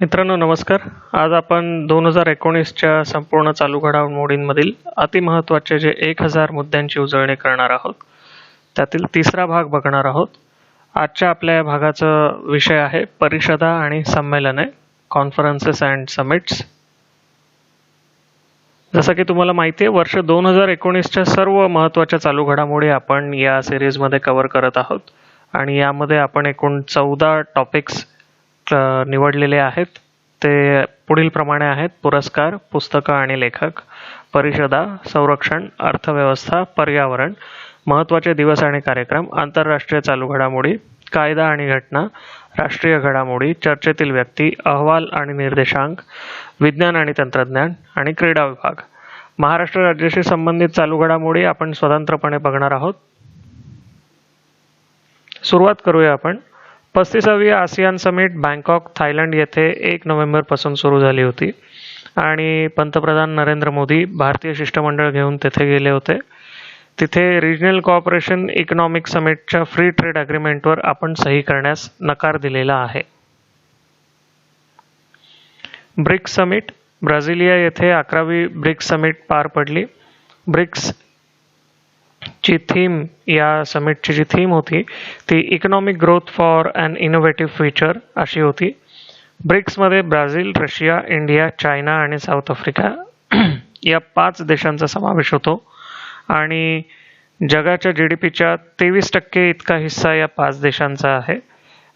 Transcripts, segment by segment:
मित्रांनो नमस्कार. आज आपण 2019च्या संपूर्ण चालू घडामोडींमधील अतिमहत्त्वाचे जे 1000 मुद्द्यांची उजळणी करणार आहोत, त्यातील तिसरा भाग बघणार आहोत. आजच्या आपल्या या भागाचा विषय आहे परिषदा आणि संमेलने, कॉन्फरन्सेस अँड समिट्स. जसं की तुम्हाला माहिती आहे, वर्ष 2019च्या सर्व महत्त्वाच्या चालू घडामोडी आपण या सिरीजमध्ये कव्हर करत आहोत आणि यामध्ये आपण एकूण 14 टॉपिक्स निवडलेले आहेत. ते पुढील प्रमाणे आहेत: पुरस्कार, पुस्तकं आणि लेखक, परिषदा, संरक्षण, अर्थव्यवस्था, पर्यावरण, महत्त्वाचे दिवस आणि कार्यक्रम, आंतरराष्ट्रीय चालू घडामोडी, कायदा आणि घटना, राष्ट्रीय घडामोडी, चर्चेतील व्यक्ती, अहवाल आणि निर्देशांक, विज्ञान आणि तंत्रज्ञान आणि क्रीडा विभाग. महाराष्ट्र राज्याशी संबंधित चालू घडामोडी आपण स्वतंत्रपणे बघणार आहोत. सुरुवात करूया आपण. 35वी आसियान समिट बँकॉक, थायलंड येथे 1 नोव्हेंबरपासून सुरू झाली होती आणि पंतप्रधान नरेंद्र मोदी भारतीय शिष्टमंडळ घेऊन तेथे गेले होते. तिथे रिजनल कोऑपरेशन इकॉनॉमिक समिटच्या फ्री ट्रेड अग्रीमेंटवर आपण सही करण्यास नकार दिलेला आहे. ब्रिक्स समिट, ब्राझिलिया येथे 11वी ब्रिक्स समिट पार पडली. ब्रिक्स ची थीम, या समिटची जी थीम होती ती economic growth for an innovative future अशी होती. ब्रिक्समध्ये ब्राझील, रशिया, इंडिया, चायना आणि साऊथ आफ्रिका या 5 देशांचा समावेश होतो आणि जगाच्या GDPच्या 23% इतका हिस्सा या 5 देशांचा आहे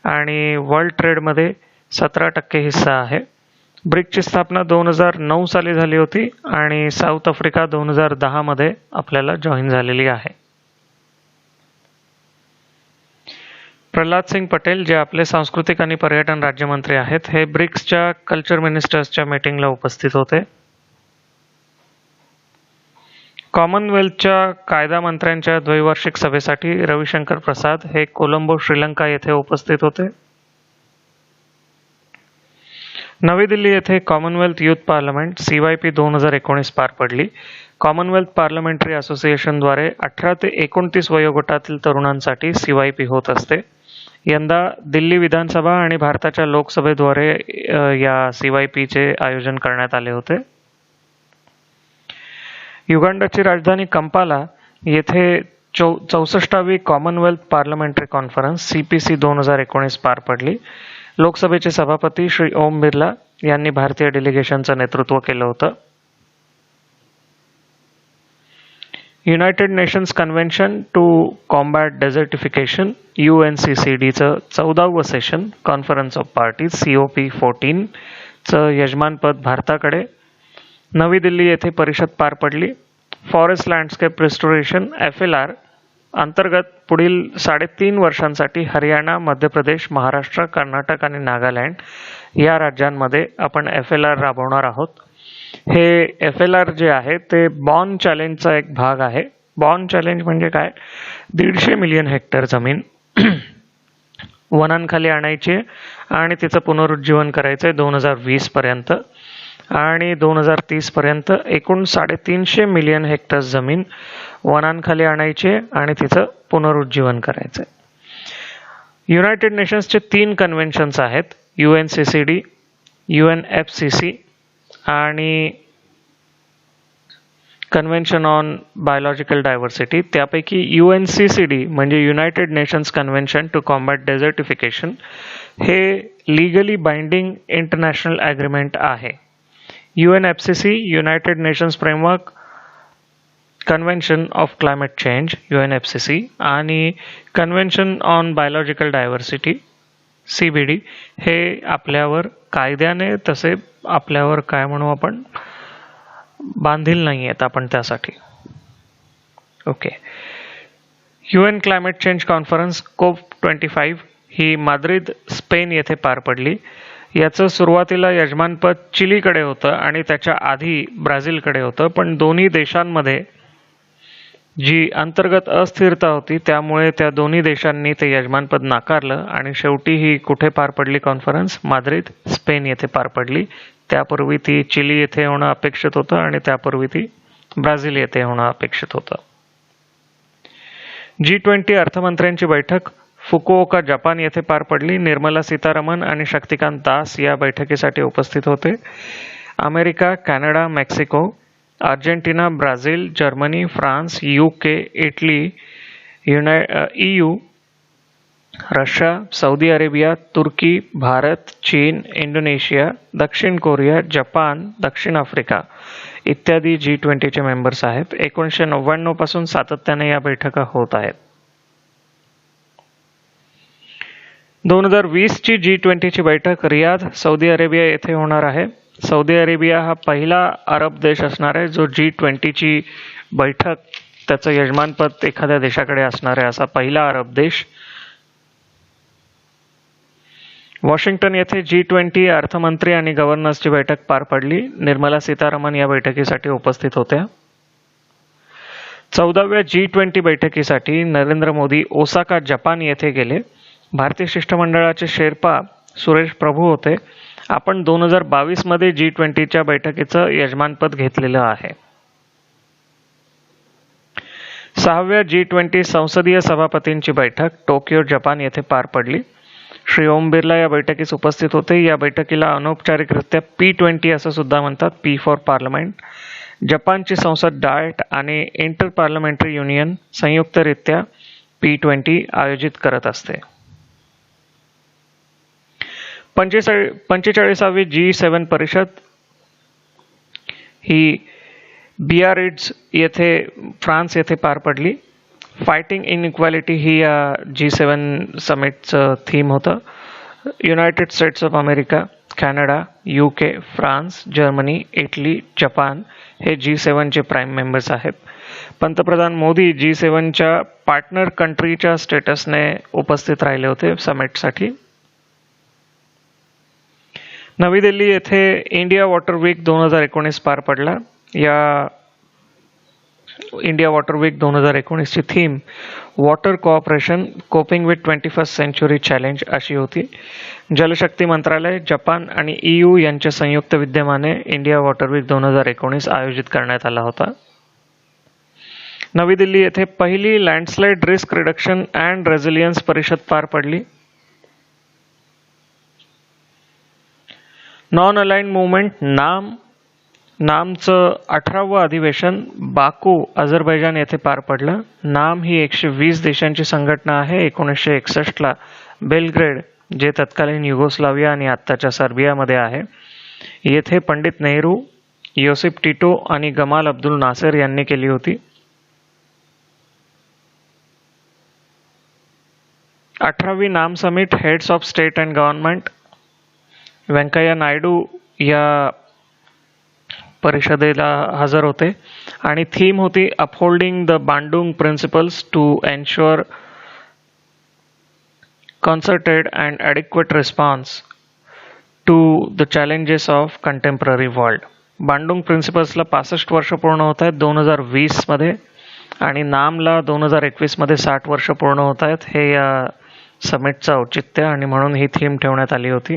आणि वर्ल्ड ट्रेडमध्ये 17% हिस्सा आहे. ब्रिक्सची स्थापना 2009 साली झाली होती आणि साऊथ आफ्रिका 2010 मध्ये आपल्याला जॉईन झालेली आहे. प्रल्हाद सिंग पटेल, जे आपले सांस्कृतिक आणि पर्यटन राज्यमंत्री आहेत, हे ब्रिक्सच्या कल्चर मिनिस्टर्सच्या मीटिंगला उपस्थित होते. कॉमनवेल्थच्या कायदा मंत्र्यांच्या द्वैवार्षिक सभेसाठी रविशंकर प्रसाद हे कोलंबो, श्रीलंका येथे उपस्थित होते. नवी दिल्ली येथे कॉमनवेल्थ युथ पार्लमेंट CYP 2019 पार पडली. कॉमनवेल्थ पार्लमेंटरी असोसिएशनद्वारे 18 ते 29 वयोगटातील तरुणांसाठी CYP होत असते. यंदा दिल्ली विधानसभा आणि भारताच्या लोकसभेद्वारे या CYPचे आयोजन करण्यात आले होते. युगांडाची राजधानी कंपाला येथे 64वी कॉमनवेल्थ पार्लमेंटरी कॉन्फरन्स CPC 2019 पार पडली. लोकसभेचे सभापती श्री ओम बिर्ला यांनी भारतीय डेलिगेशनचं नेतृत्व केलं होतं. United Nations convention to combat desertification UNCCDचं 14वं सेशन, कॉन्फरन्स ऑफ पार्टीज COP14चं यजमानपद भारताकडे. नवी दिल्ली येथे परिषद पार पडली. फॉरेस्ट लँडस्केप रिस्टोरेशन FLR अंतर्गत पुढील 3.5 वर्षांसाठी हरियाणा, मध्य प्रदेश, महाराष्ट्र, कर्नाटक आणि नागालँड या राज्यांमध्ये आपण FLR राबवणार आहोत. हे FLR जे आहे ते बॉर्न चॅलेंजचा एक भाग आहे. बॉर्न चॅलेंज म्हणजे काय? 150 मिलियन हेक्टर जमीन वनांखाली आणायची आणि तिचं पुनरुज्जीवन करायचंय 2020 पर्यंत आणि 2030 पर्यंत एकूण 350 मिलियन हेक्टर जमीन वनांखाली आणायची आणि तिचं पुनरुज्जीवन करायचंय. युनायटेड नेशन्सचे 3 कन्व्हेन्शन्स आहेत: UNCCD, UNFCCC आणि कन्व्हेन्शन ऑन बायोलॉजिकल डायव्हर्सिटी. त्यापैकी UNCCD म्हणजे United Nations convention to combat desertification हे लीगली बाइंडिंग इंटरनॅशनल ॲग्रीमेंट आहे. UNFCCC United Nations framework convention of climate change UNFCCC आणि convention on biological diversity CBD हे आपल्यावर कायद्याने तसे आपल्यावर काय म्हणू आपण बांधील नाही आहेत आपण त्यासाठी. Okay. UN climate change conference COP25 ही माद्रिद, स्पेन येथे पार पडली. याचं सुरुवातीला यजमानपद चिलीकडे होतं आणि त्याच्या आधी ब्राझीलकडे होतं, पण दोन्ही देशांमध्ये जी अंतर्गत अस्थिरता होती त्यामुळे त्या दोन्ही देशांनी ते यजमानपद नाकारलं आणि शेवटी ही कुठे पार पडली कॉन्फरन्स? माद्रिद, स्पेन येथे पार पडली. त्यापूर्वी ती चिली येथे होणं अपेक्षित होतं आणि त्यापूर्वी ती ब्राझील येथे होणं अपेक्षित होतं. G20 अर्थमंत्र्यांची बैठक फुकुओका जपान येथे पार पडली. निर्मला सीतारामन आणि शक्तिकांत दास या बैठकीसाठी उपस्थित होते. America, Canada, Mexico, Argentina, Brazil, Germany, France, UK, Italy, EU, Russia, Saudi Arabia, तुर्की, भारत, चीन, इंडोनेशिया, दक्षिण कोरिया, जपान, दक्षिण आफ्रिका इत्यादी G20चे मेंबर्स आहेत. 1999 पासून सातत्याने या बैठका होत आहेत. 2020 ची G20ची बैठक रियाध, सौदी अरेबिया येथे होणार आहे. सौदी अरेबिया हा पहिला अरब देश असणार आहे जो G20ची बैठक त्याचं यजमानपद एखाद्या देशाकडे असणार आहे, असा पहिला अरब देश. वॉशिंग्टन येथे G20 अर्थमंत्री आणि गव्हर्नर्सची बैठक पार पडली. निर्मला सीतारामन या बैठकीसाठी उपस्थित होत्या. 14व्या G20 बैठकीसाठी नरेंद्र मोदी ओसाका, जपान येथे गेले. भारतीय शिष्टमंडळाचे शेर्पा सुरेश प्रभू होते. आपण 2022 मध्ये G20च्या बैठकीचं यजमानपद घेतलेलं आहे. 6व्या G20 संसदीय सभापतींची बैठक टोकियो, जपान येथे पार पडली. श्री ओम बिर्ला या बैठकीस उपस्थित होते. या बैठकीला अनौपचारिकरित्या P20 असं सुद्धा म्हणतात, P फॉर पार्लमेंट. जपानची संसद डाएट आणि इंटर पार्लमेंटरी युनियन संयुक्तरित्या P20 आयोजित करत असते. 45वी G7 परिषद ही बियारिट्झ येथे फ्रान्स येथे पार पडली. फायटिंग इनइक्वॅलिटी ही या G7 समिटचं थीम होतं. United states of America, Canada, UK, France, Germany, Italy, Japan हे G7चे प्राईम मेंबर्स आहेत. पंतप्रधान मोदी G7च्या पार्टनर कंट्रीच्या स्टेटसने उपस्थित राहिले होते समिटसाठी. नवी दिल्ली येथे इंडिया वॉटर वीक 2019 पार पडला. या इंडिया वॉटर वीक 2019 ची theme water cooperation coping with 21st century challenge अशी होती. जलशक्ती मंत्रालय, जपान आणि EU यांच्या संयुक्त विद्यमाने इंडिया वॉटर वीक 2019 आयोजित करण्यात आला होता. नवी दिल्ली येथे पहिली landslide risk reduction and resilience परिषद पार पडली. नॉन अलाइन्ड मूव्हमेंट नामचं 18वं अधिवेशन बाकू, अझरबैजान येथे पार पडलं. नाम ही 120 देशांची संघटना आहे. 1961ला बेलग्रेड, जे तत्कालीन युगोस्लाविया आणि आत्ताच्या सर्बियामध्ये आहे, येथे पंडित नेहरू, योसिफ टिटो आणि गमाल अब्दुल नासेर यांनी केली होती. 18वी NAM summit heads of state and government, Venkaiah Naidu या परिषदेला हजर होते आणि थीम होती upholding the Bandung principles to ensure concerted and adequate response to the challenges of contemporary world. Bandung प्रिन्सिपल्सला 65 वर्ष पूर्ण होत आहेत 2020 मध्ये आणि नामला 2021 मध्ये 60 वर्ष पूर्ण होत आहेत. हे या समिटचं औचित्य आणि म्हणून ही थीम ठेवण्यात आली होती.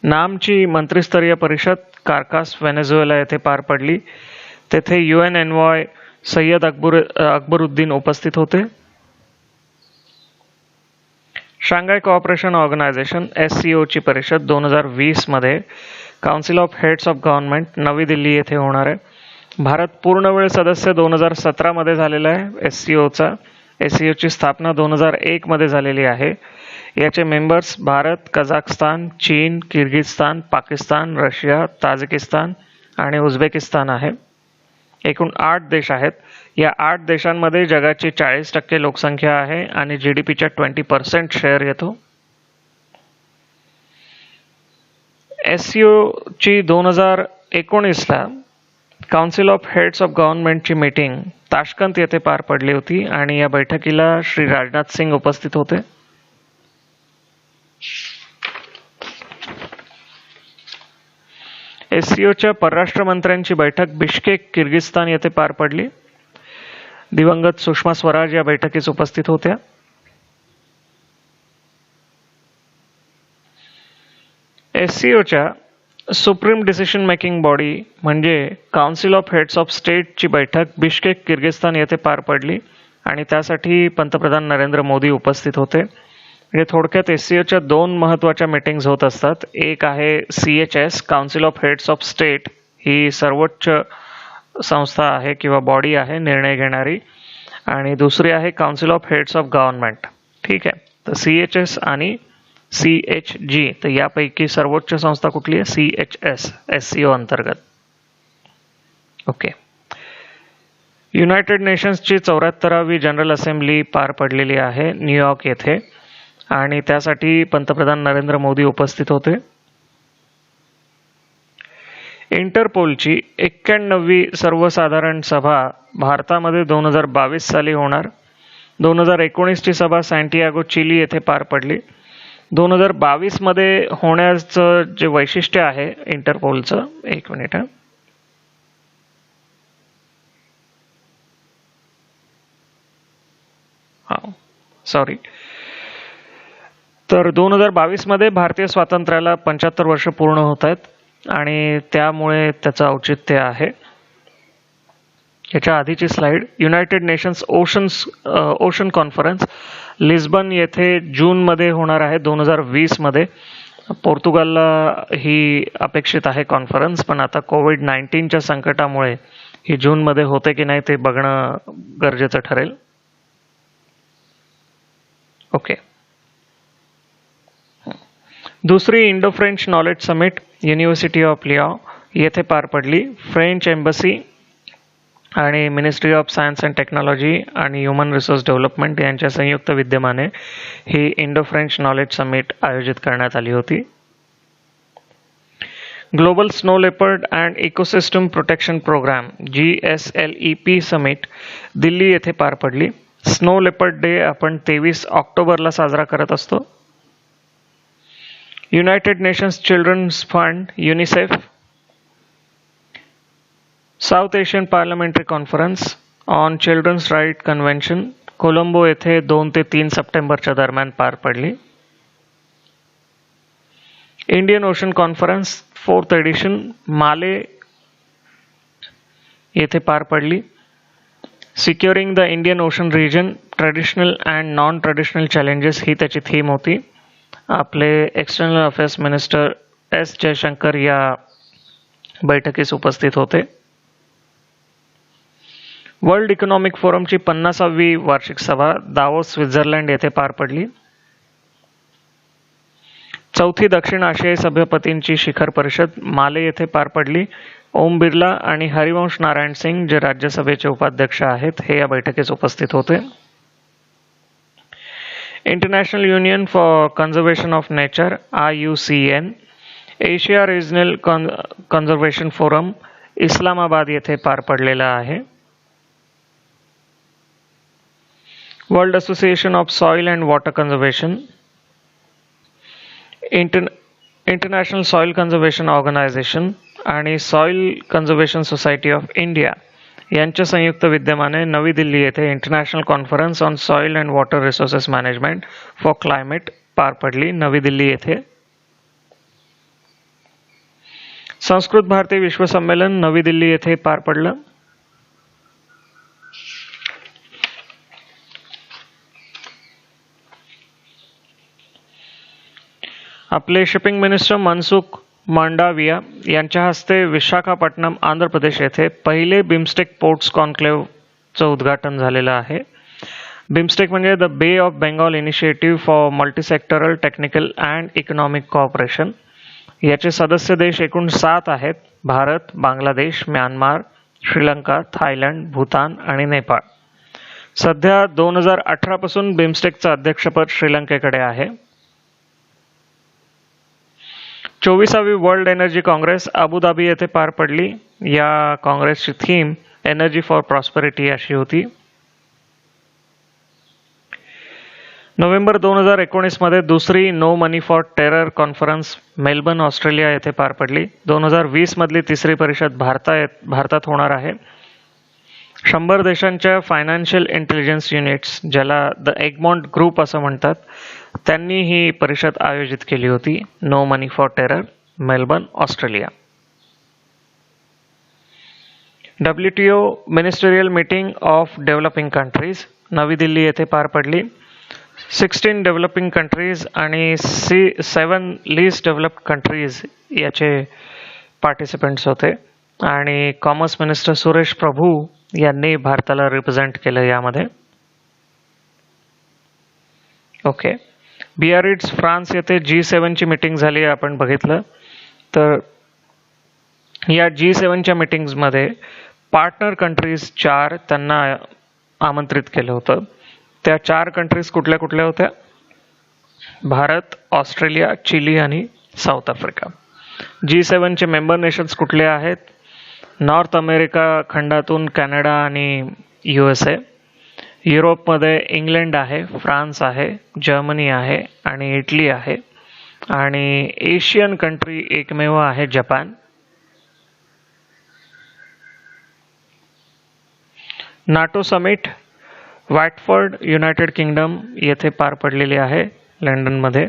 नामची मंत्रिस्तरीय परिषद कार्कास, व्हेनेझुएला येथे पार पडली. तेथे UN एन्वॉय सय्यद अकबरुद्दीन उपस्थित होते. शांघाय कोऑपरेशन ऑर्गनायझेशन SCO ची परिषद 2020 मध्ये council of heads of government नवी दिल्ली येथे होणार आहे. भारत पूर्णवेळ सदस्य 2017 मध्ये झालेला आहे SCOचा. SCO ची स्थापना 2001 मध्ये झालेली आहे. याचे मेंबर्स भारत, कझाकस्तान, चीन, किर्गिस्तान, पाकिस्तान, रशिया, ताजिकिस्तान आणि उझबेकिस्तान आहे. एकूण 8 देश आहेत. या 8 देशांमध्ये जगाची 40% लोकसंख्या आहे आणि GDPच्या 20% शेअर येतो. SCO ची 2019ला काउन्सिल ऑफ हेड्स ऑफ गव्हर्नमेंटची मीटिंग ताशकंत येथे पार पडली होती आणि या बैठकीला श्री राजनाथ सिंग उपस्थित होते. SCOच्या परराष्ट्र मंत्र्यांची बैठक बिश्केक, किर्गिस्तान येथे पार पडली. दिवंगत सुषमा स्वराज या बैठकीस उपस्थित होत्या. SCOच्या सुप्रीम डिसिशन मेकिंग बॉडी म्हणजे काउन्सिल ऑफ हेड्स ऑफ स्टेटची बैठक बिश्केक, किर्गिस्तान येथे पार पडली आणि त्यासाठी पंतप्रधान नरेंद्र मोदी उपस्थित होते. म्हणजे थोडक्यात SCOच्या 2 महत्त्वाच्या मीटिंग्स होत असतात. एक आहे CHS council of heads of state, ही सर्वोच्च संस्था आहे किंवा बॉडी आहे निर्णय घेणारी, आणि दुसरी आहे council of heads of government. ठीक आहे, तर CHS आणि CHG, तर यापैकी सर्वोच्च संस्था कुठली आहे? CHS, SCO अंतर्गत. ओके. युनायटेड नेशन्सची 74वी जनरल असेंब्ली पार पडलेली आहे न्यूयॉर्क येथे, आणि त्यासाठी पंतप्रधान नरेंद्र मोदी उपस्थित होते. इंटरपोलची 91वी सर्वसाधारण सभा भारतामध्ये 2022 साली होणार. 2019ची सभा सॅन्टियागो चिली येथे पार पडली. 2022 मध्ये होण्याचं जे वैशिष्ट्य आहे इंटरपोलचं, एक मिनिट सॉरी, तर 2022 मध्ये भारतीय स्वातंत्र्याला 75 वर्ष पूर्ण होत आहेत आणि त्यामुळे त्याचं औचित्य आहे. याच्या आधीची slide, United nations ocean conference Lisbon येथे जूनमध्ये होणार आहे 2020 मध्ये. पोर्तुगालला ही अपेक्षित आहे कॉन्फरन्स, पण आता कोविड-19च्या संकटामुळे ही जूनमध्ये होते की नाही ते बघणं गरजेचं ठरेल. ओके. दुसरी Indo French knowledge summit university of Lyon येथे पार पडली. फ्रेंच एम्बसी आणि ministry of science and technology आणि ह्युमन रिसोर्स डेव्हलपमेंट यांच्या संयुक्त विद्यमाने ही इंडो फ्रेंच नॉलेज समिट आयोजित करण्यात आली होती. Global snow leopard and ecosystem protection programme GSLEP summit Delhi येथे पार पडली. स्नो लेपर्ड डे आपण 23 ऑक्टोबरला साजरा करत असतो. United Nations children's fund UNICEF, South Asian parliamentary conference on children's right convention Colombo येथे 2 ते 3 सप्टेंबरच्या दरम्यान पार पडली. Indian ocean conference 4th addition माले येथे पार पडली. Securing the Indian Ocean region traditional and non traditional challenges ही त्याची थीम होती. आपले external affairs minister S Jaishankar या बैठकीस उपस्थित होते. वर्ल्ड इकॉनॉमिक फोरमची 50वी वार्षिक सभा दावोस स्वित्झर्लंड येथे पार पडली. 4थी दक्षिण आशियाई सभापतींची शिखर परिषद माले येथे पार पडली. ओम बिर्ला आणि हरिवंश नारायण सिंग जे राज्यसभेचे उपाध्यक्ष आहेत हे या बैठकीस उपस्थित होते. International union for conservation of nature IUCN Asia regional conservation forum Islamabad येथे पार पडलेला आहे. World association of soil and water conservation, international soil conservation organisation आणि soil conservation society of India यांच्या संयुक्त विद्यमाने नवी दिल्ली येथे international conference on soil and water resources management for climate पार पडली नवी दिल्ली येथे. संस्कृत भारती विश्व संमेलन नवी दिल्ली येथे पार पडलं. आपले शिपिंग मिनिस्टर मनसुख मांडाविया यांच्या हस्ते विशाखापट्टणम आंध्र प्रदेश येथे पहिले बिमस्टेक पोर्ट्स कॉन्क्लेव्हचं उद्घाटन झालेलं आहे. बिमस्टेक म्हणजे the Bay of Bengal initiative for multisectoral technical and economic cooperation. याचे सदस्य देश एकूण 7 आहेत. भारत, बांगलादेश, म्यानमार, श्रीलंका, थायलंड, भूतान आणि नेपाळ. सध्या 2018 पासून बिमस्टेकचं अध्यक्षपद श्रीलंकेकडे आहे. 24वी वर्ल्ड एनर्जी काँग्रेस अबुधाबी येथे पार पडली. या काँग्रेसची थीम एनर्जी फॉर प्रॉस्पेरिटी अशी होती. नोव्हेंबर 2019 मध्ये दुसरी no money for terror conference Melbourne Australia येथे पार पडली. 2020 मधली तिसरी परिषद भारतात होणार आहे. 100 देशांच्या फायनान्शियल इंटेलिजन्स युनिट्स ज्याला द एगमॉन्ट ग्रुप असं म्हणतात त्यांनी ही परिषद आयोजित केली होती. No money for terror Melbourne Australia. WTO ministerial meeting of developing countries नवी दिल्ली येथे पार पडली. 16 डेव्हलपिंग कंट्रीज आणि 7 लीस्ट डेव्हलप्ड कंट्रीज याचे पार्टिसिपेंट्स होते आणि कॉमर्स मिनिस्टर सुरेश प्रभू यांनी भारताला रिप्रेझेंट केलं यामध्ये. ओके. बियारिट्झ फ्रान्स येथे G7ची मीटिंग झाली आपण बघितलं. तर या G7च्या मीटिंग्समध्ये पार्टनर कंट्रीज 4 त्यांना आमंत्रित केलं होतं. त्या 4 कंट्रीज कुठल्या कुठल्या होत्या? भारत, ऑस्ट्रेलिया, चिली आणि साऊथ आफ्रिका. G7चे मेंबर नेशन्स कुठले आहेत? नॉर्थ अमेरिका खंडातून कॅनडा आणि USA. युरोपमध्ये इंग्लंड आहे, फ्रान्स आहे, जर्मनी आहे आणि इटली आहे. आणि एशियन कंट्री एकमेव आहे Japan. NATO summit Watford, United Kingdom येथे पार पडलेली आहे लंडनमध्ये.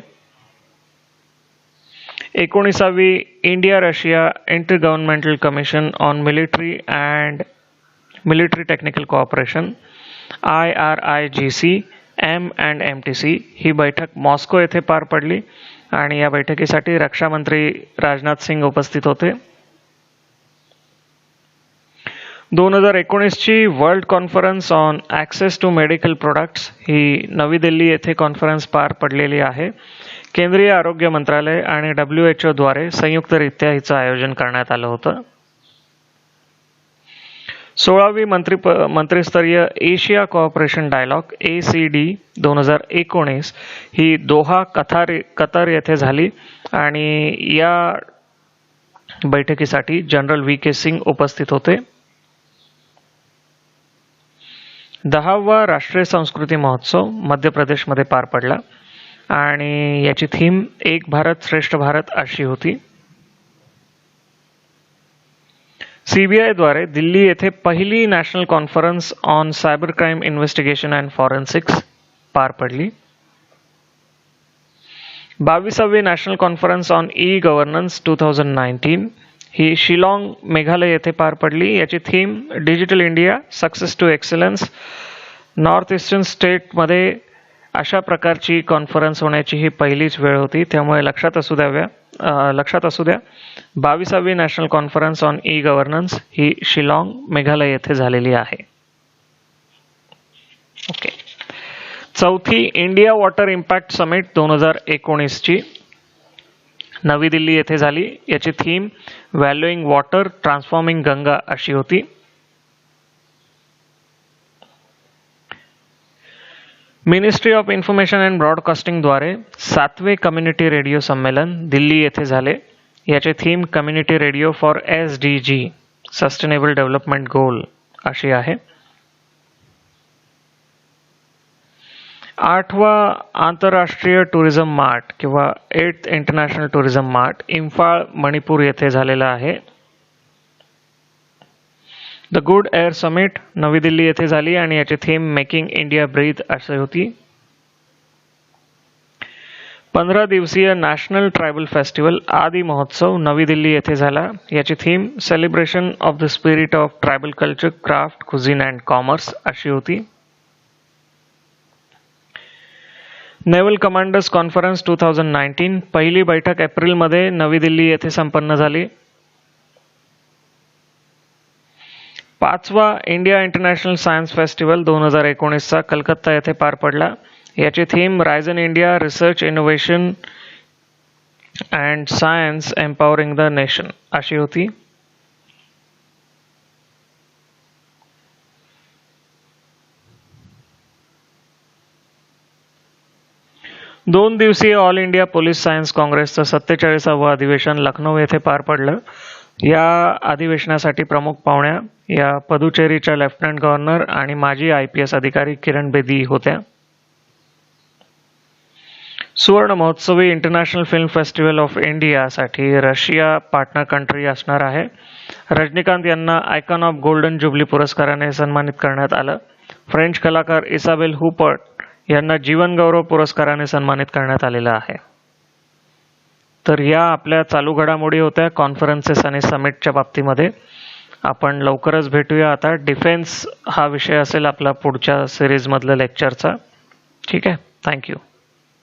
19वी India Russia inter governmental commission on military and military technical cooperation IRIGC M&MTC ही बैठक मॉस्को येथे पार पडली आणि या बैठकीसाठी रक्षा मंत्री राजनाथ सिंग उपस्थित होते. 2019ची world conference on access to medical products ही नवी दिल्ली येथे कॉन्फरन्स पार पडलेली आहे. केंद्रीय आरोग्य मंत्रालय आणि WHO द्वारे संयुक्तरित्या हिचं आयोजन करण्यात आलं होतं. 16वी मंत्रिस्तरीय एशिया कोऑपरेशन डायलॉग ACD 2019 ही दोहा कतार येथे झाली आणि या बैठकीसाठी जनरल VK सिंग उपस्थित होते. 10वा राष्ट्रीय संस्कृती महोत्सव मध्य प्रदेशमध्ये पार पडला आणि याची थीम एक भारत श्रेष्ठ भारत अशी होती. CBI द्वारे दिल्ली येथे पहिली national conference on cyber crime investigation and forensics पार पडली. 22वी नॅशनल कॉन्फरन्स ऑन ई-गव्हर्नन्स 2019 ही शिलाँग मेघालय येथे पार पडली. याची theme digital India success to excellence. North eastern स्टेटमध्ये अशा प्रकारची कॉन्फरन्स होण्याची ही पहिलीच वेळ होती, त्यामुळे लक्षात असू द्या 22वी नॅशनल कॉन्फरन्स ऑन ई-गव्हर्नन्स ही शिलाँग मेघालय येथे झालेली आहे. ओके. चौथी इंडिया वॉटर इम्पॅक्ट समिट 2019ची नवी दिल्ली येथे झाली. याची theme valuing water transforming Ganga अशी होती. Ministry of information and broadcasting द्वारे 7वे कम्युनिटी रेडिओ संमेलन दिल्ली येथे झाले. याचे theme community radio for SDG sustainable development goal अशी आहे. 8वा आंतरराष्ट्रीय टुरिझम मार्ट किंवा 8th international tourism mart Imphal Manipur येथे झालेला आहे. द गुड एअर समिट नवी दिल्ली येथे झाली आणि याची थीम मेकिंग इंडिया ब्रीथ अशी होती. 15 दिवसीय नॅशनल ट्रायबल फेस्टिवल आदी महोत्सव नवी दिल्ली येथे झाला. याची theme celebration of the spirit of tribal culture, craft, cuisine and commerce अशी होती. नेव्हल कमांडर्स कॉन्फरन्स 2019 पहिली बैठक एप्रिलमध्ये नवी दिल्ली येथे संपन्न झाली. 5वा इंडिया इंटरनॅशनल सायन्स फेस्टिवल 2019चा कलकत्ता येथे पार पडला. याची theme risen India research innovation and science empowering the nation अशी होती. दोन दिवसीय ऑल इंडिया पोलीस सायन्स काँग्रेसचं 47वं अधिवेशन लखनौ येथे पार पडलं. या अधिवेशनासाठी प्रमुख पाहुण्या या पुदुचेरीच्या लेफ्टनंट गव्हर्नर आणि माजी IPS अधिकारी किरण बेदी होत्या. सुवर्ण महोत्सवी इंटरनॅशनल फिल्म फेस्टिवल ऑफ इंडियासाठी रशिया पार्टनर कंट्री असणार आहे. रजनीकांत यांना आयकॉन ऑफ गोल्डन जुबली पुरस्काराने सन्मानित करण्यात आलं. फ्रेंच कलाकार इसाबेल हुपर्ट यांना जीवन गौरव पुरस्काराने सन्मानित करण्यात आलेलं आहे. तर या आपल्या चालू घडामोडी होत्या कॉन्फरन्सेस आणि समिटच्या बाबतीमध्ये. आपण लवकरच भेटूया. आता डिफेन्स हा विषय असेल आपला पुढच्या सिरीजमधल्या लेक्चरचा. ठीक आहे, थँक्यू.